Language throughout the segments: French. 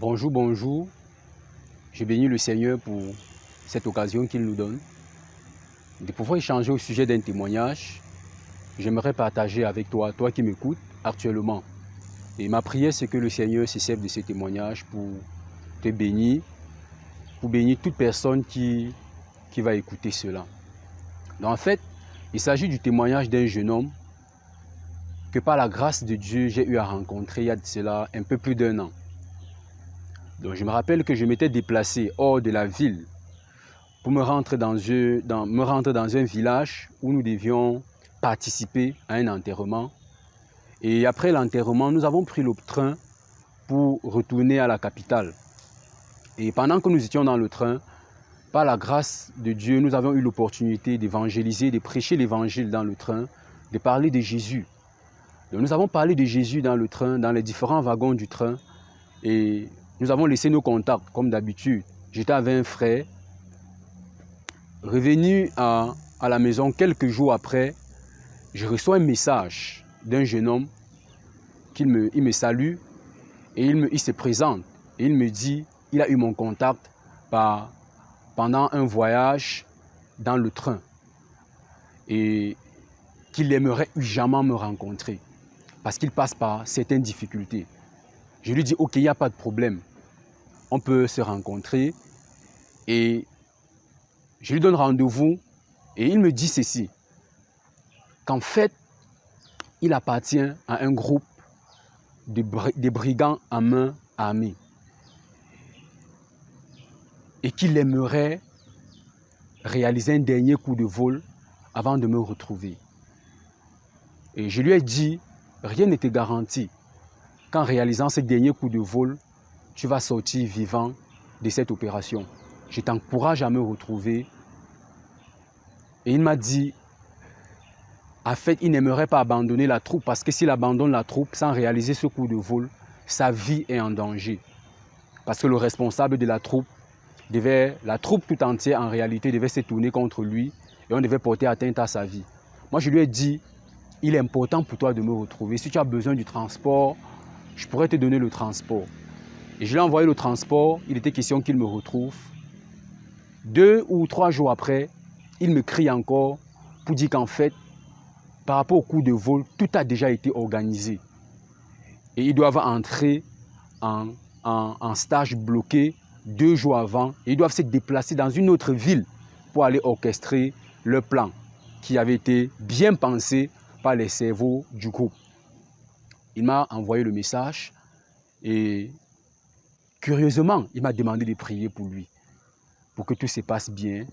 Bonjour, bonjour. Je bénis le Seigneur pour cette occasion qu'il nous donne de pouvoir échanger au sujet d'un témoignage. J'aimerais partager avec toi, toi qui m'écoutes actuellement. Et ma prière, c'est que le Seigneur se serve de ce témoignage pour te bénir, pour bénir toute personne qui va écouter cela. Donc en fait, il s'agit du témoignage d'un jeune homme que par la grâce de Dieu, j'ai eu à rencontrer il y a de cela un peu plus d'1 an. Donc je me rappelle que je m'étais déplacé hors de la ville pour me rendre dans un village où nous devions participer à un enterrement. Et après l'enterrement, nous avons pris le train pour retourner à la capitale. Et pendant que nous étions dans le train, par la grâce de Dieu, nous avons eu l'opportunité d'évangéliser, de prêcher l'évangile dans le train, de parler de Jésus. Donc nous avons parlé de Jésus dans le train, dans les différents wagons du train. Et nous avons laissé nos contacts, comme d'habitude. J'étais avec un frère. Revenu à la maison quelques jours après, je reçois un message d'un jeune homme. Il me salue et il se présente. Et il me dit, il a eu mon contact pendant un voyage dans le train. Et qu'il aimerait jamais me rencontrer. Parce qu'il passe par certaines difficultés. Je lui dis, ok, il n'y a pas de problème. On peut se rencontrer. Et je lui donne rendez-vous. Et il me dit ceci. Qu'en fait, il appartient à un groupe de brigands à main armée. Et qu'il aimerait réaliser un dernier coup de vol avant de me retrouver. Et je lui ai dit, rien ne te garantit qu'en réalisant ce dernier coup de vol, tu vas sortir vivant de cette opération. Je t'encourage à me retrouver. Et il m'a dit, en fait, il n'aimerait pas abandonner la troupe parce que s'il abandonne la troupe sans réaliser ce coup de vol, sa vie est en danger. Parce que le responsable de la troupe tout entière en réalité devait se tourner contre lui et on devait porter atteinte à sa vie. Moi, je lui ai dit, il est important pour toi de me retrouver. Si tu as besoin du transport, je pourrais te donner le transport. Et je lui ai envoyé le transport, il était question qu'il me retrouve. 2 ou 3 jours après, il me crie encore pour dire qu'en fait, par rapport au coup de vol, tout a déjà été organisé. Et ils doivent entrer en stage bloqué 2 jours avant. Et ils doivent se déplacer dans une autre ville pour aller orchestrer le plan qui avait été bien pensé par les cerveaux du groupe. Il m'a envoyé le message et curieusement, il m'a demandé de prier pour lui, pour que tout se passe bien.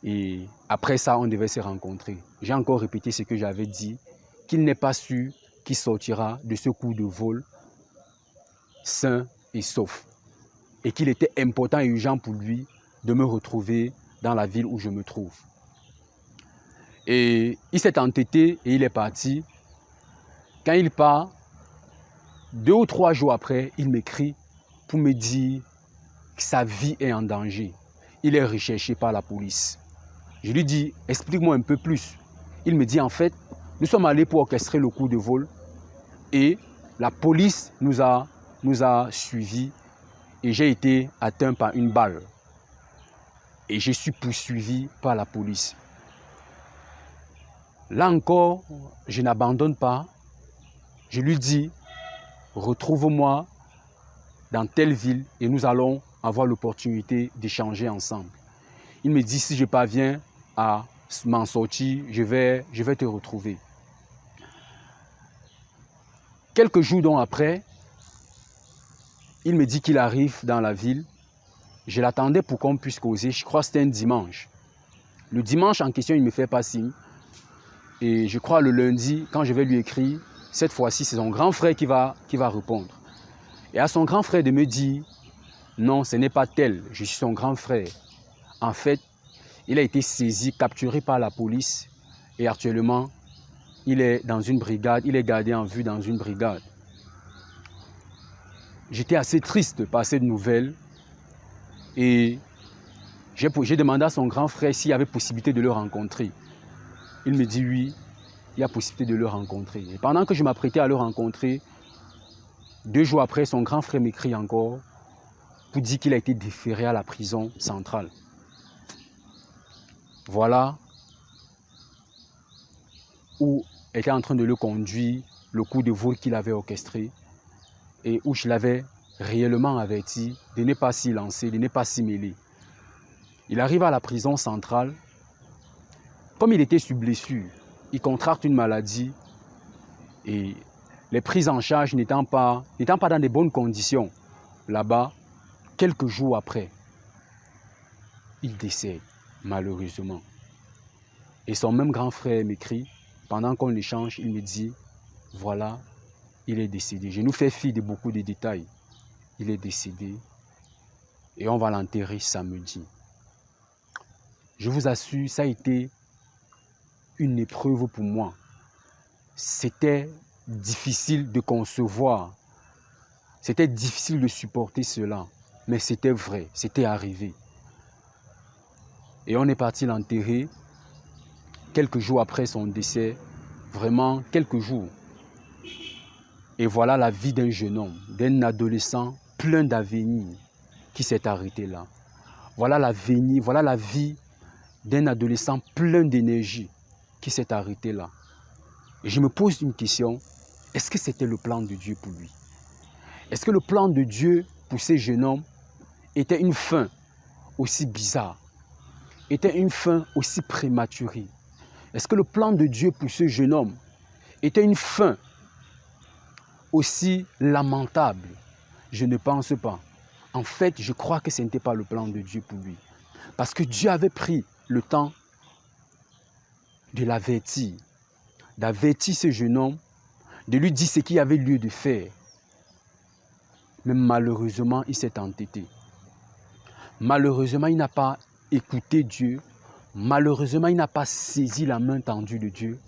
Et après ça, on devait se rencontrer. J'ai encore répété ce que j'avais dit, qu'il n'est pas sûr qu'il sortira de ce coup de vol sain et sauf. Et qu'il était important et urgent pour lui de me retrouver dans la ville où je me trouve. Et il s'est entêté et il est parti. Quand il part, 2 ou 3 jours après, il m'écrit pour me dire que sa vie est en danger. Il est recherché par la police. Je lui dis, explique-moi un peu plus. Il me dit, en fait, nous sommes allés pour orchestrer le coup de vol et la police nous a suivis et j'ai été atteint par une balle. Et je suis poursuivi par la police. Là encore, je n'abandonne pas. Je lui dis, retrouve-moi dans telle ville et nous allons avoir l'opportunité d'échanger ensemble. Il me dit, si je parviens à m'en sortir, je vais te retrouver. Quelques jours donc après, il me dit qu'il arrive dans la ville. Je l'attendais pour qu'on puisse causer. Je crois que c'était un dimanche. Le dimanche en question, il ne me fait pas signe. Et je crois le lundi, quand je vais lui écrire, cette fois-ci, c'est son grand frère qui va répondre. Et à son grand frère de me dire, non, ce n'est pas tel, je suis son grand frère. En fait, il a été saisi, capturé par la police et actuellement, il est dans une brigade, il est gardé en vue dans une brigade. J'étais assez triste par cette nouvelle et j'ai demandé à son grand frère s'il y avait possibilité de le rencontrer. Il me dit oui, il y a possibilité de le rencontrer. Et pendant que je m'apprêtais à le rencontrer, 2 jours après, son grand frère m'écrit encore pour dire qu'il a été déféré à la prison centrale. Voilà où était en train de le conduire le coup de vol qu'il avait orchestré et où je l'avais réellement averti de ne pas s'y lancer, de ne pas s'y mêler. Il arrive à la prison centrale. Comme il était sous blessure, il contracte une maladie et les prises en charge n'étant pas dans de bonnes conditions, là-bas, quelques jours après, il décède, malheureusement. Et son même grand frère m'écrit, pendant qu'on échange, il me dit, voilà, il est décédé. Je nous fais fi de beaucoup de détails. Il est décédé et on va l'enterrer samedi. Je vous assure, ça a été une épreuve pour moi. C'était difficile de concevoir. C'était difficile de supporter cela. Mais c'était vrai, c'était arrivé. Et on est parti l'enterrer quelques jours après son décès. Vraiment, quelques jours. Et voilà la vie d'un jeune homme, d'un adolescent plein d'avenir qui s'est arrêté là. Voilà la vie d'un adolescent plein d'énergie qui s'est arrêté là. Et je me pose une question, est-ce que c'était le plan de Dieu pour lui? Est-ce que le plan de Dieu pour ce jeune homme était une fin aussi bizarre, était une fin aussi prématurée? Est-ce que le plan de Dieu pour ce jeune homme était une fin aussi lamentable? Je ne pense pas. En fait, je crois que ce n'était pas le plan de Dieu pour lui. Parce que Dieu avait pris le temps de l'avertir, d'avertir ce jeune homme, de lui dire ce qu'il avait lieu de faire. Mais malheureusement, il s'est entêté. Malheureusement, il n'a pas écouté Dieu. Malheureusement, il n'a pas saisi la main tendue de Dieu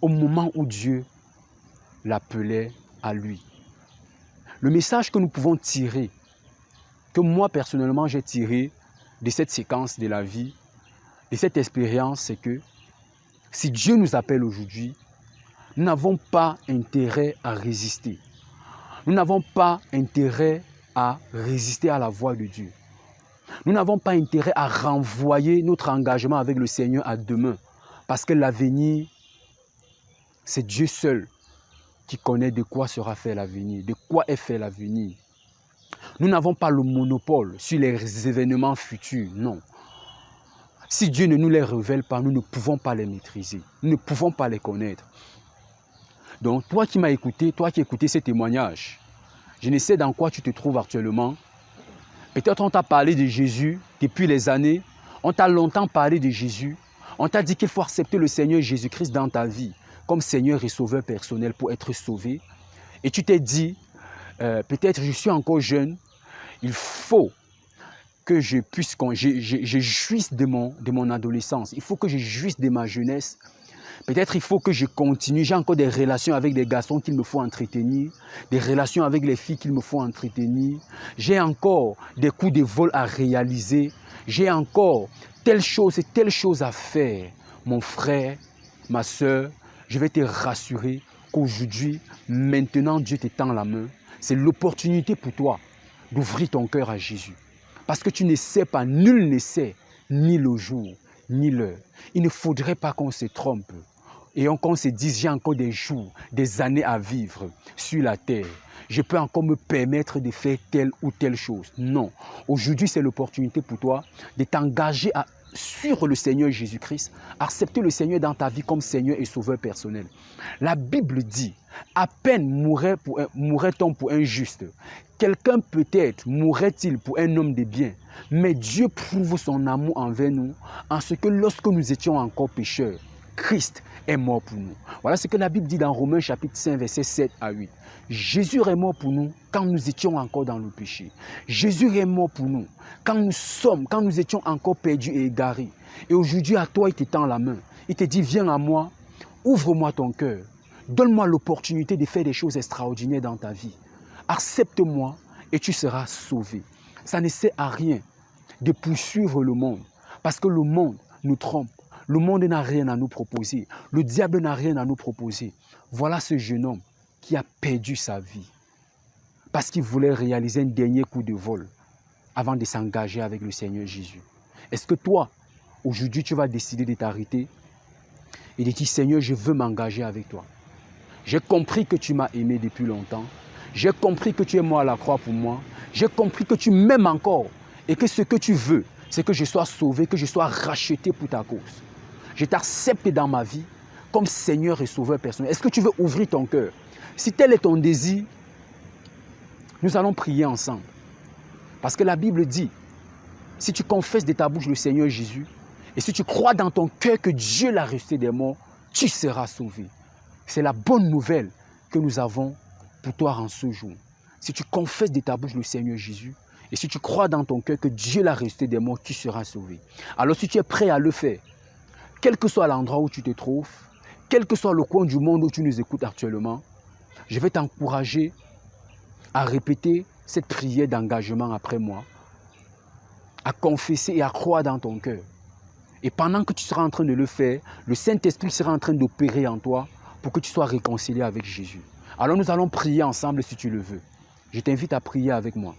au moment où Dieu l'appelait à lui. Le message que nous pouvons tirer, que moi personnellement j'ai tiré de cette séquence de la vie, de cette expérience, c'est que si Dieu nous appelle aujourd'hui, nous n'avons pas intérêt à résister. Nous n'avons pas intérêt à résister à la voix de Dieu. Nous n'avons pas intérêt à renvoyer notre engagement avec le Seigneur à demain. Parce que l'avenir, c'est Dieu seul qui connaît de quoi sera fait l'avenir, de quoi est fait l'avenir. Nous n'avons pas le monopole sur les événements futurs, non. Si Dieu ne nous les révèle pas, nous ne pouvons pas les maîtriser. Nous ne pouvons pas les connaître. Donc, toi qui m'as écouté, toi qui écoutais ces témoignages, je ne sais dans quoi tu te trouves actuellement. Peut-être on t'a parlé de Jésus depuis les années. On t'a longtemps parlé de Jésus. On t'a dit qu'il faut accepter le Seigneur Jésus-Christ dans ta vie comme Seigneur et Sauveur personnel pour être sauvé. Et tu t'es dit, peut-être je suis encore jeune, il faut que je puisse, je jouisse de mon adolescence. Il faut que je jouisse de ma jeunesse. Peut-être il faut que je continue. J'ai encore des relations avec des garçons qu'il me faut entretenir, des relations avec les filles qu'il me faut entretenir. J'ai encore des coups de vol à réaliser. J'ai encore telle chose et telle chose à faire. Mon frère, ma soeur, je vais te rassurer qu'aujourd'hui, maintenant, Dieu te tend la main. C'est l'opportunité pour toi d'ouvrir ton cœur à Jésus. Parce que tu ne sais pas, nul ne sait, ni le jour, ni l'heure. Il ne faudrait pas qu'on se trompe et qu'on se dise, j'ai encore des jours, des années à vivre sur la terre. Je peux encore me permettre de faire telle ou telle chose. Non. Aujourd'hui, c'est l'opportunité pour toi de t'engager sur le Seigneur Jésus-Christ, accepter le Seigneur dans ta vie comme Seigneur et Sauveur personnel. La Bible dit, à peine mourrait-on pour un juste. Quelqu'un peut-être mourrait-il pour un homme de bien, mais Dieu prouve son amour envers nous en ce que lorsque nous étions encore pécheurs, Christ est mort pour nous. Voilà ce que la Bible dit dans Romains chapitre 5, versets 7 à 8. Jésus est mort pour nous quand nous étions encore dans le péché. Jésus est mort pour nous quand nous étions encore perdus et égarés. Et aujourd'hui, à toi, il te tend la main. Il te dit, viens à moi, ouvre-moi ton cœur. Donne-moi l'opportunité de faire des choses extraordinaires dans ta vie. Accepte-moi et tu seras sauvé. Ça ne sert à rien de poursuivre le monde parce que le monde nous trompe. Le monde n'a rien à nous proposer. Le diable n'a rien à nous proposer. Voilà ce jeune homme qui a perdu sa vie. parce qu'il voulait réaliser un dernier coup de vol avant de s'engager avec le Seigneur Jésus. Est-ce que toi, aujourd'hui, tu vas décider de t'arrêter et de dire, Seigneur, je veux m'engager avec toi. J'ai compris que tu m'as aimé depuis longtemps. J'ai compris que tu es mort à la croix pour moi. J'ai compris que tu m'aimes encore et que ce que tu veux, c'est que je sois sauvé, que je sois racheté pour ta cause. Je t'accepte dans ma vie comme Seigneur et Sauveur personnel. Est-ce que tu veux ouvrir ton cœur? Si tel est ton désir, nous allons prier ensemble. Parce que la Bible dit, si tu confesses de ta bouche le Seigneur Jésus, et si tu crois dans ton cœur que Dieu l'a ressuscité des morts, tu seras sauvé. C'est la bonne nouvelle que nous avons pour toi en ce jour. Si tu confesses de ta bouche le Seigneur Jésus, et si tu crois dans ton cœur que Dieu l'a ressuscité des morts, tu seras sauvé. Alors si tu es prêt à le faire, quel que soit l'endroit où tu te trouves, quel que soit le coin du monde où tu nous écoutes actuellement, je vais t'encourager à répéter cette prière d'engagement après moi, à confesser et à croire dans ton cœur. Et pendant que tu seras en train de le faire, le Saint-Esprit sera en train d'opérer en toi pour que tu sois réconcilié avec Jésus. Alors nous allons prier ensemble si tu le veux. Je t'invite à prier avec moi.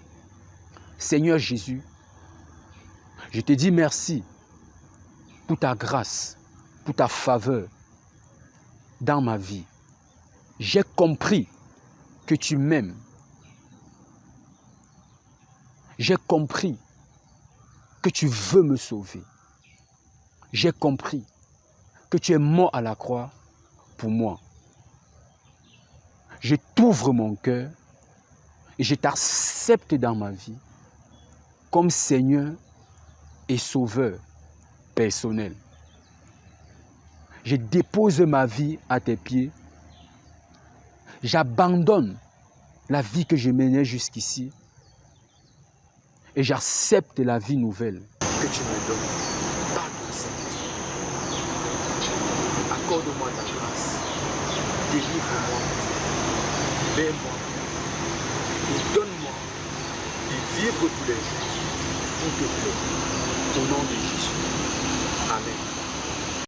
Seigneur Jésus, je te dis merci pour ta grâce, pour ta faveur dans ma vie. J'ai compris que tu m'aimes. J'ai compris que tu veux me sauver. J'ai compris que tu es mort à la croix pour moi. Je t'ouvre mon cœur et je t'accepte dans ma vie comme Seigneur et Sauveur personnel. Je dépose ma vie à tes pieds. J'abandonne la vie que je menais jusqu'ici et j'accepte la vie nouvelle que tu me donnes par ton Saint-Esprit. Accorde-moi ta grâce, délivre-moi, libère-moi et donne-moi de vivre tous les jours pour te plaire. Au nom de Jésus.